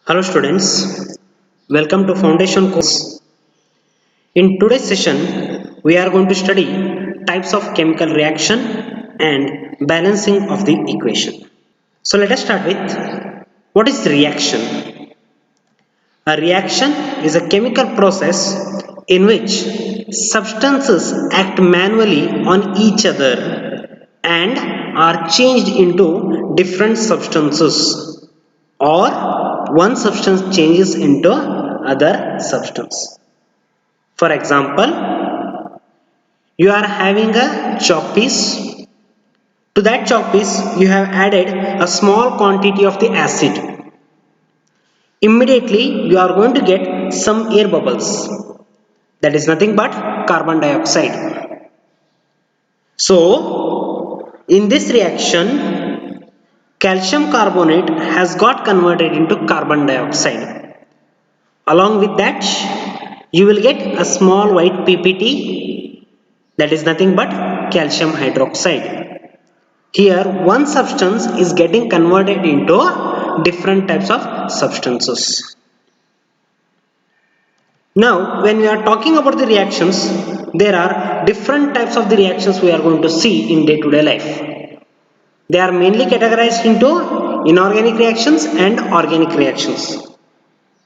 Hello students, welcome to Foundation course. In today's session, we are going to study types of chemical reaction and balancing of the equation. So let us start with what is reaction? A reaction is a chemical process in which substances act manually on each other and are changed into different substances, or one substance changes into other substance. For example, you are having a chalk piece. To that chalk piece, you have added a small quantity of the acid. Immediately, you are going to get some air bubbles. That is nothing but carbon dioxide. So, in this reaction, calcium carbonate has got converted into carbon dioxide. Along with that, you will get a small white PPT, that is nothing but calcium hydroxide. Here, one substance is getting converted into different types of substances. Now, when we are talking about the reactions, there are different types of the reactions we are going to see in day-to-day life. They are mainly categorized into inorganic reactions and organic reactions.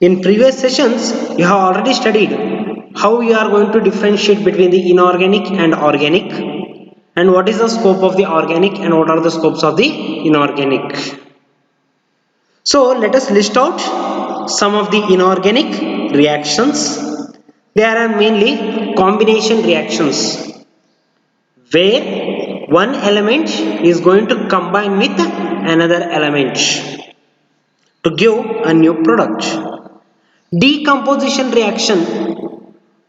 In previous sessions, you have already studied how you are going to differentiate between the inorganic and organic, and what is the scope of the organic and what are the scopes of the inorganic. So let us list out some of the inorganic reactions. There are mainly combination reactions where one element is going to combine with another element to give a new product. Decomposition reaction,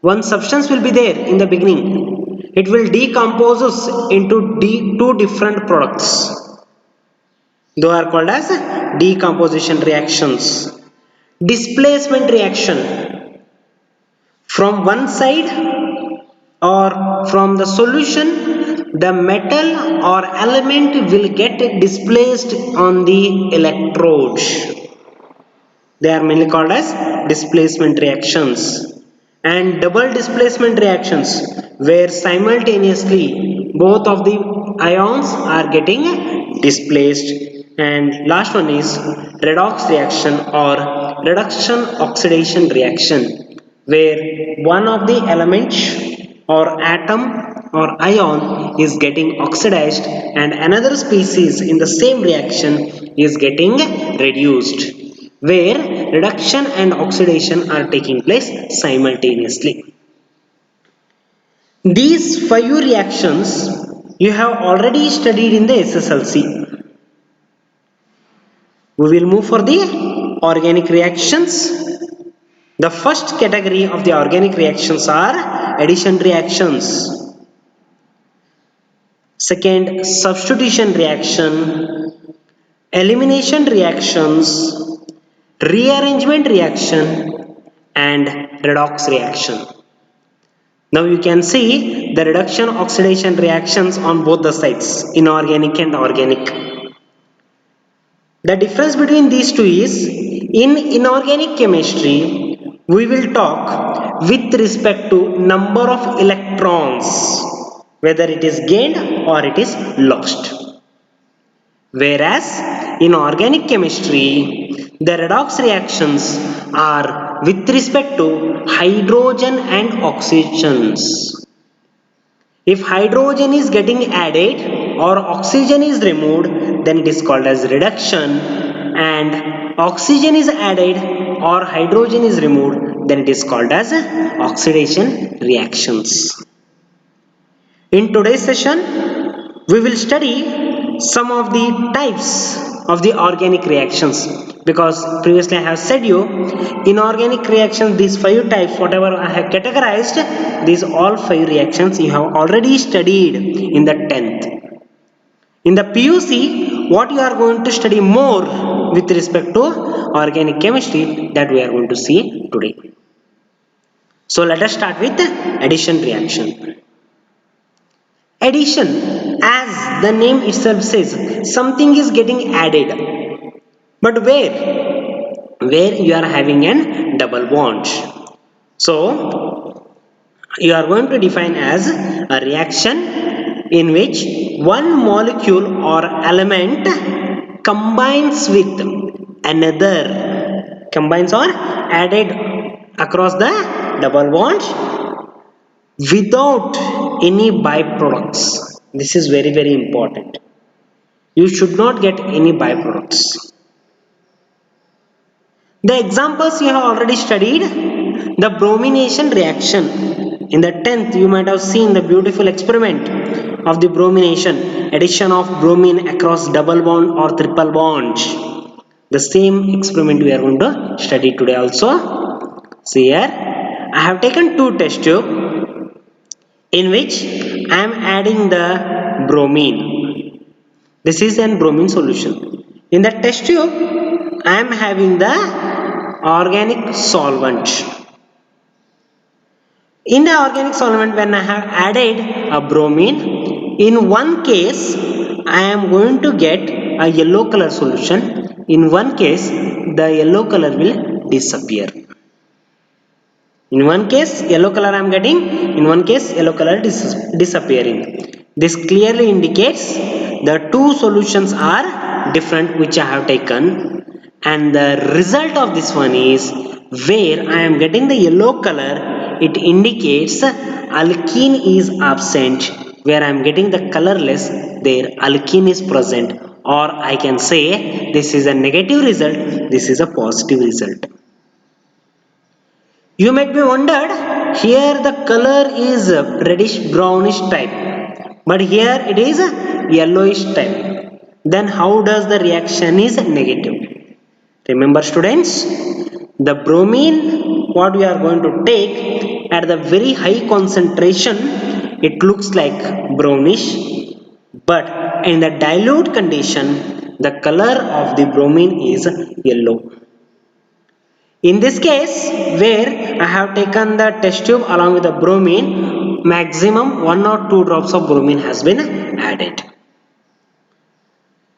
one substance will be there in the beginning, it will decompose into two different products. They are called as decomposition reactions. Displacement reaction, from one side or from the solution, the metal or element will get displaced on the electrode. They are mainly called as displacement reactions. And double displacement reactions, where simultaneously both of the ions are getting displaced. And last one is redox reaction or reduction oxidation reaction, where one of the elements or atom or ion is getting oxidized and another species in the same reaction is getting reduced, where reduction and oxidation are taking place simultaneously. These 5 reactions you have already studied in the SSLC. We will move for the organic reactions. The first category of the organic reactions are addition reactions. Second, substitution reaction, elimination reactions, rearrangement reaction, and redox reaction. Now you can see the reduction oxidation reactions on both the sides, inorganic and organic. The difference between these two is, in inorganic chemistry, we will talk with respect to number of electrons, whether it is gained or it is lost. Whereas in organic chemistry, the redox reactions are with respect to hydrogen and oxygens. If hydrogen is getting added or oxygen is removed, then it is called as reduction, and oxygen is added or hydrogen is removed, then it is called as oxidation reactions. In today's session, we will study some of the types of the organic reactions, because previously I have said you inorganic reactions, these 5 types whatever I have categorized, these all 5 reactions you have already studied in the 10th. In the PUC, what you are going to study more with respect to organic chemistry, that we are going to see today. So let us start with addition reaction. Addition, as the name itself says, something is getting added. But where? where you are having an double bond. So you are going to define as a reaction in which one molecule or element combines with another, combines or added across the double bond without any byproducts. This is very, very important. You should not get any byproducts. The examples you have already studied. The bromination reaction. In the 10th, you might have seen the beautiful experiment of the bromination, addition of bromine across double bond or triple bond. The same experiment we are going to study today also. See here, I have taken two test tube in which I am adding the bromine. This is an bromine solution. In the test tube, I am having the organic solvent. In the organic solvent, when I have added a bromine, in one case I am going to get a yellow color solution. In one case, the yellow color will disappear. In one case, yellow color I am getting, in one case, yellow color disappearing. This clearly indicates the two solutions are different which I have taken, and the result of this one is where I am getting the yellow color, it indicates alkene is absent. Where I am getting the colorless, there alkene is present, or I can say this is a negative result, this is a positive result. You might be wondered, here the color is reddish brownish type, but here it is yellowish type. Then how does the reaction is negative? Remember students, the bromine what we are going to take at the very high concentration, it looks like brownish, but in the dilute condition, the color of the bromine is yellow. In this case, where I have taken the test tube along with the bromine, maximum 1 or 2 drops of bromine has been added.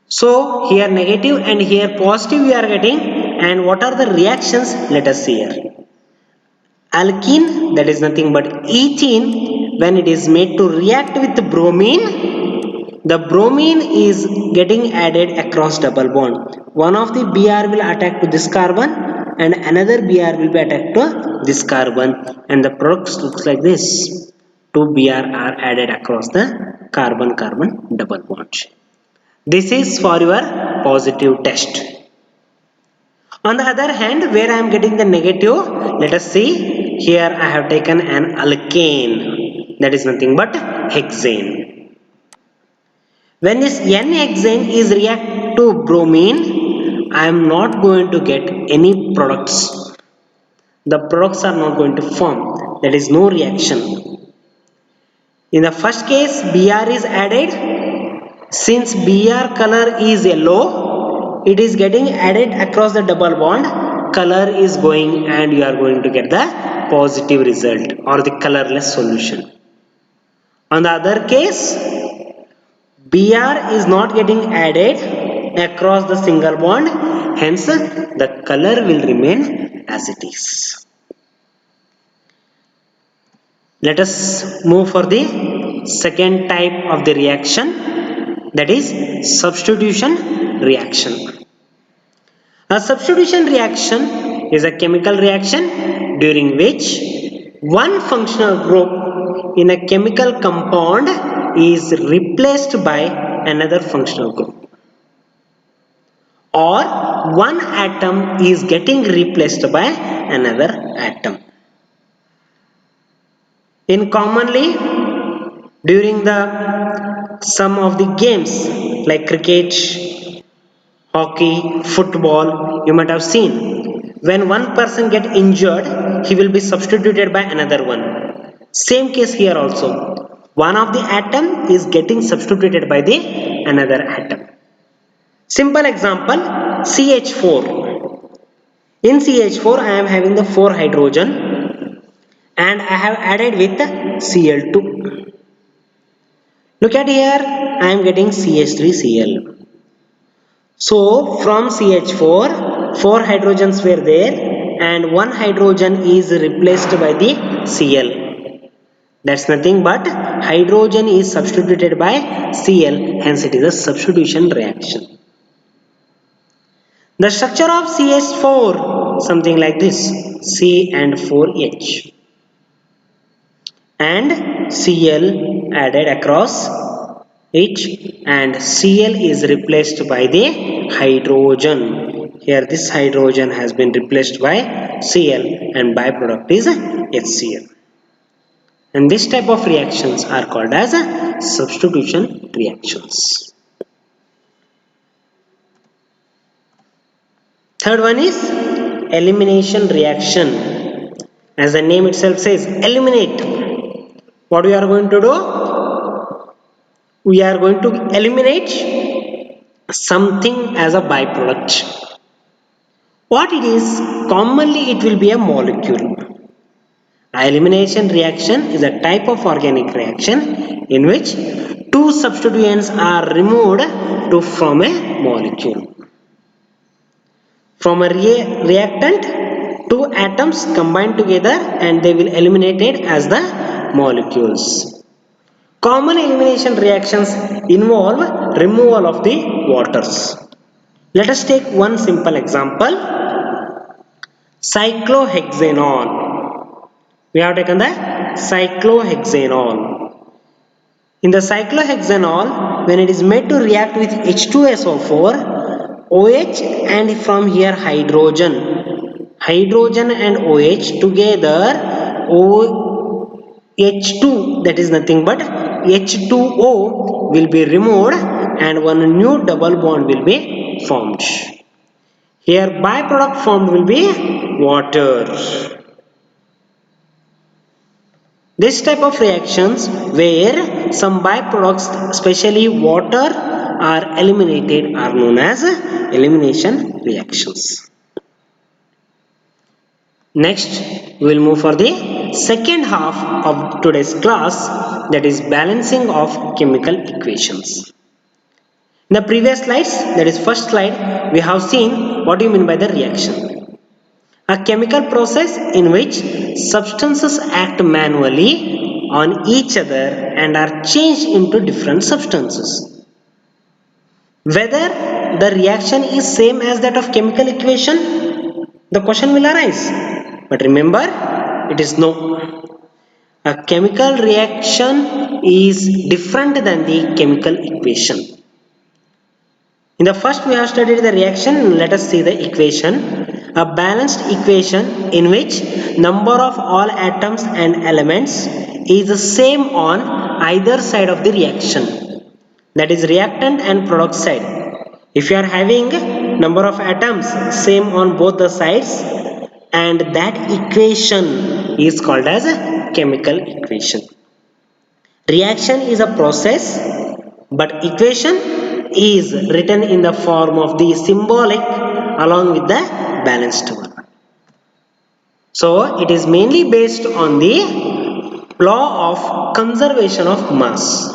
So here negative and here positive we are getting, and what are the reactions? Let us see here. Alkene, that is nothing but ethene, when it is made to react with bromine, the bromine is getting added across double bond. One of the Br will attack to this carbon, and another Br will be attacked to this carbon, and the product looks like this. Two Br are added across the carbon-carbon double bond. This is for your positive test. On the other hand, where I am getting the negative, let us see. Here I have taken an alkane, that is nothing but hexane. When this N-hexane is react to bromine, I am not going to get any products. The products are not going to form. There is no reaction. In the first case, Br is added. Since Br color is yellow, it is getting added across the double bond. Color is going, and you are going to get the positive result or the colorless solution. On the other case, Br is not getting added across the single bond, hence the color will remain as it is. Let us move for the second type of the reaction, that is substitution reaction. A substitution reaction is a chemical reaction during which one functional group in a chemical compound is replaced by another functional group, or one atom is getting replaced by another atom. In commonly during the some of the games like cricket, hockey, football, you might have seen when one person get injured, he will be substituted by another one. Same case here also. One of the atom is getting substituted by the another atom. Simple example, CH4. In CH4 I am having the 4 hydrogen and I have added with Cl2. Look at here, I am getting CH3Cl. So from CH4 4 hydrogens were there and 1 hydrogen is replaced by the Cl. That's nothing but hydrogen is substituted by Cl, hence it is a substitution reaction. The structure of CH4 something like this, C and 4H and Cl added across it and Cl is replaced by the hydrogen. Here this hydrogen has been replaced by Cl and byproduct is HCl. And this type of reactions are called as substitution reactions. Third one is elimination reaction. As the name itself says, eliminate. What we are going to do? We are going to eliminate something as a byproduct. What it is? Commonly it will be a molecule. A elimination reaction is a type of organic reaction in which two substituents are removed to form a molecule. From a reactant, two atoms combine together and they will eliminate it as the molecules. Common elimination reactions involve removal of the waters. Let us take one simple example. Cyclohexanol. We have taken the cyclohexanol. In the cyclohexanol, when it is made to react with H2SO4, OH and from here hydrogen and OH together, OH2, that is nothing but H2O will be removed and one new double bond will be formed. Here byproduct formed will be water. This type of reactions where some byproducts, especially water, are eliminated are known as elimination reactions. Next, we will move for the second half of today's class, that is balancing of chemical equations. In the previous slides, that is first slide, we have seen what do you mean by the reaction. A chemical process in which substances act manually on each other and are changed into different substances. Whether the reaction is same as that of chemical equation, the question will arise. But remember, it is no. A chemical reaction is different than the chemical equation. In the first we have studied the reaction. Let us see the equation. A balanced equation in which number of all atoms and elements is the same on either side of the reaction. That is reactant and product side. If you are having number of atoms same on both the sides, and that equation is called as a chemical equation. Reaction is a process, but equation is written in the form of the symbolic along with the balanced one. So it is mainly based on the law of conservation of mass.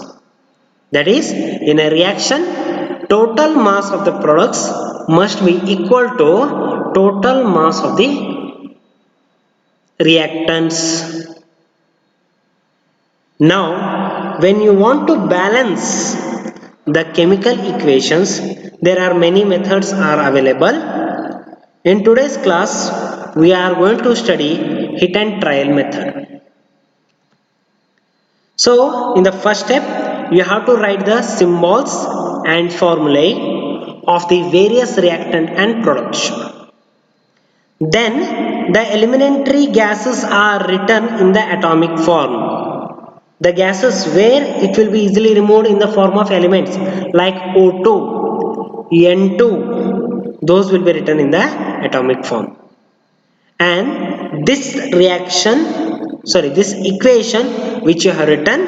That is, in a reaction, total mass of the products must be equal to total mass of the reactants. Now, when you want to balance the chemical equations, there are many methods are available. In today's class, we are going to study hit and trial method. So, in the first step, you have to write the symbols and formulae of the various reactant and products. Then, the elementary gases are written in the atomic form. The gases where it will be easily removed in the form of elements like O2, N2, those will be written in the atomic form. And this equation which you have written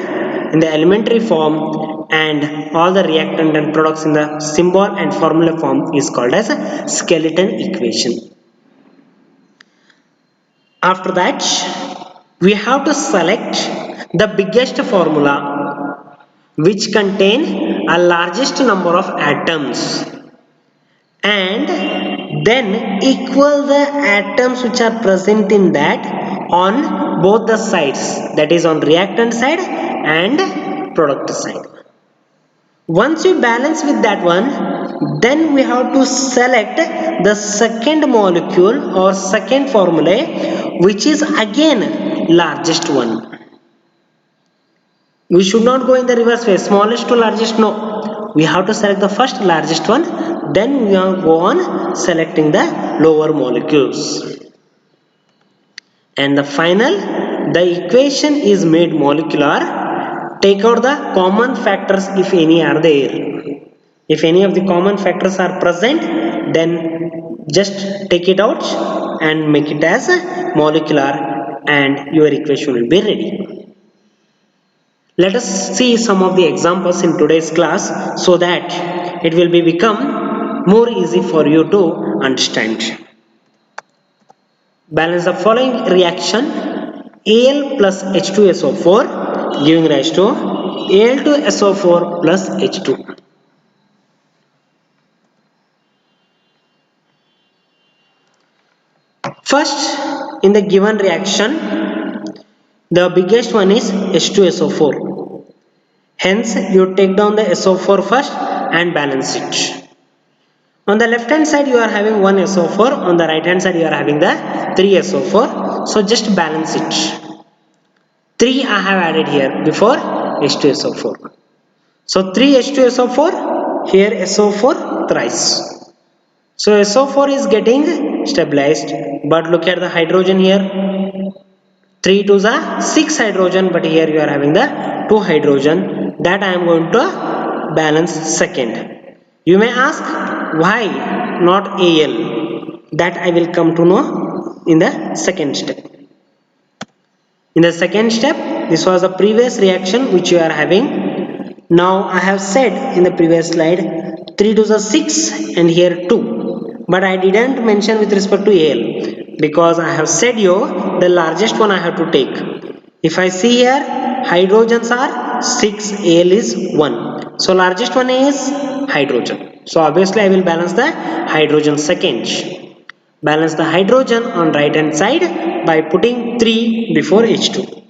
in the elementary form and all the reactant and products in the symbol and formula form is called as a skeleton equation. After that, we have to select the biggest formula which contain a largest number of atoms, and then equal the atoms which are present in that on both the sides, that is on reactant side and product side. Once you balance with that one, then we have to select the second molecule or second formula which is again largest one. We should not go in the reverse way, smallest to largest, no. We have to select the first largest one, then we will go on selecting the lower molecules. And the final, the equation is made molecular. Take out the common factors if any are there. If any of the common factors are present, then just take it out and make it as molecular and your equation will be ready. Let us see some of the examples in today's class so that it will become more easy for you to understand. Balance the following reaction: Al plus H2SO4 giving rise to Al2SO4 plus H2. First, in the given reaction, the biggest one is H2SO4. Hence, you take down the SO4 first and balance it. On the left hand side, you are having one SO4. On the right hand side, you are having the 3 SO4. So, just balance it. 3 I have added here before H2SO4. So, 3 H2SO4, here SO4 thrice. So, SO4 is getting stabilized, but look at the hydrogen here. 3 to the 6 hydrogen, but here you are having the 2 hydrogen, that I am going to balance second. You may ask why not Al? That I will come to know in the second step. In the second step, this was the previous reaction which you are having. Now I have said in the previous slide 3 to the 6 and here 2, but I didn't mention with respect to Al because I have said you the largest one I have to take. If I see here, hydrogens are 6, Al is 1. So largest one is hydrogen. So obviously I will balance the hydrogen second. Balance the hydrogen on right hand side by putting 3 before H2.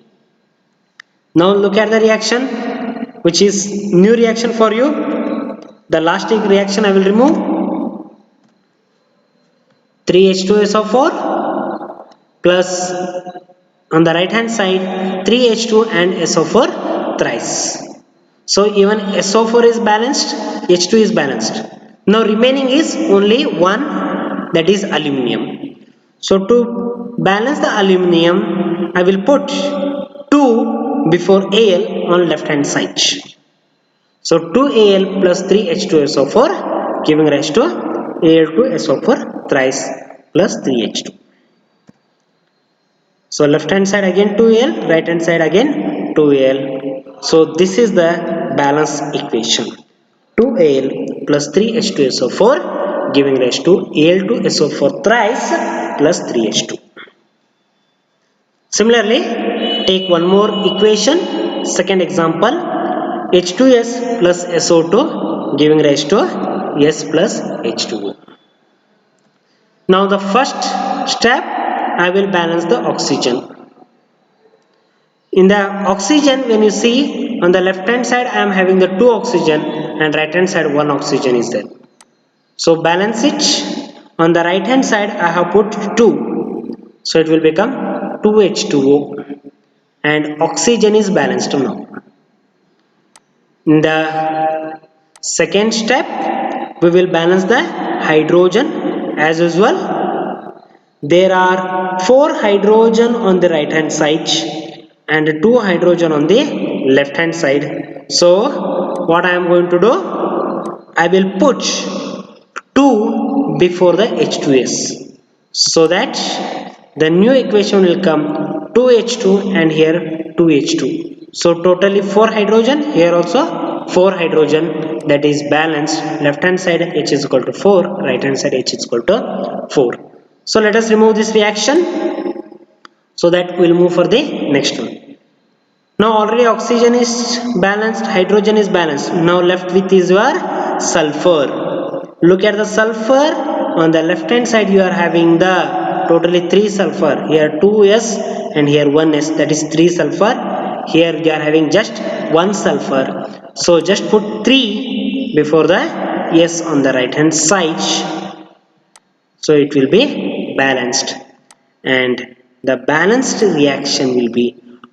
Now look at the reaction which is new reaction for you. The last reaction I will remove. 3H2SO4 plus on the right hand side 3H2 and SO4 thrice. So even SO4 is balanced, H2 is balanced. Now remaining is only one, that is aluminium. So to balance the aluminium, I will put 2 before Al on left hand side. So 2Al plus 3H2SO4 giving rise to Al2SO4 thrice plus 3H2. So left hand side again 2Al, right hand side again 2Al. So this is the balance equation. 2Al plus 3H2SO4 giving rise to Al2SO4 thrice plus 3H2. Similarly, take one more equation, second example, H2S plus SO2 giving rise to S plus H2O. Now the first step, I will balance the oxygen. In the oxygen, when you see on the left hand side, I am having the 2 oxygen and right hand side 1 oxygen is there. So balance it. On the right hand side, I have put 2. So it will become 2H2O and oxygen is balanced now. In the second step, we will balance the hydrogen as usual. There are 4 hydrogen on the right hand side and 2 hydrogen on the left hand side. So what I am going to do, I will put 2 before the H2S so that the new equation will come 2H2 and here 2H2. So totally 4 hydrogen, here also 4 hydrogen, that is balanced. Left hand side H is equal to 4, right hand side H is equal to 4. So let us remove this reaction so that we will move for the next one. Now already oxygen is balanced, hydrogen is balanced. Now left with is your sulfur. Look at the sulfur on the left hand side you are having the totally 3 sulfur, here 2s and here 1s, that is 3 sulfur. Here you are having just 1 sulfur, so just put 3 before the s on the right hand side, so it will be balanced, and the balanced reaction will be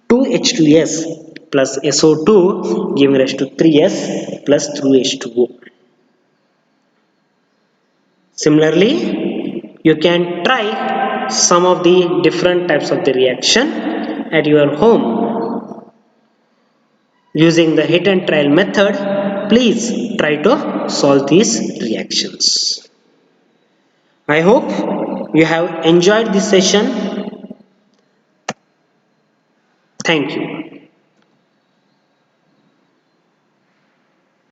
2H2S plus SO2 giving rise to 3S plus 2H2O. Similarly, you can try some of the different types of the reaction at your home using the hit and trial method. Please try to solve these reactions. I hope you have enjoyed this session. Thank you.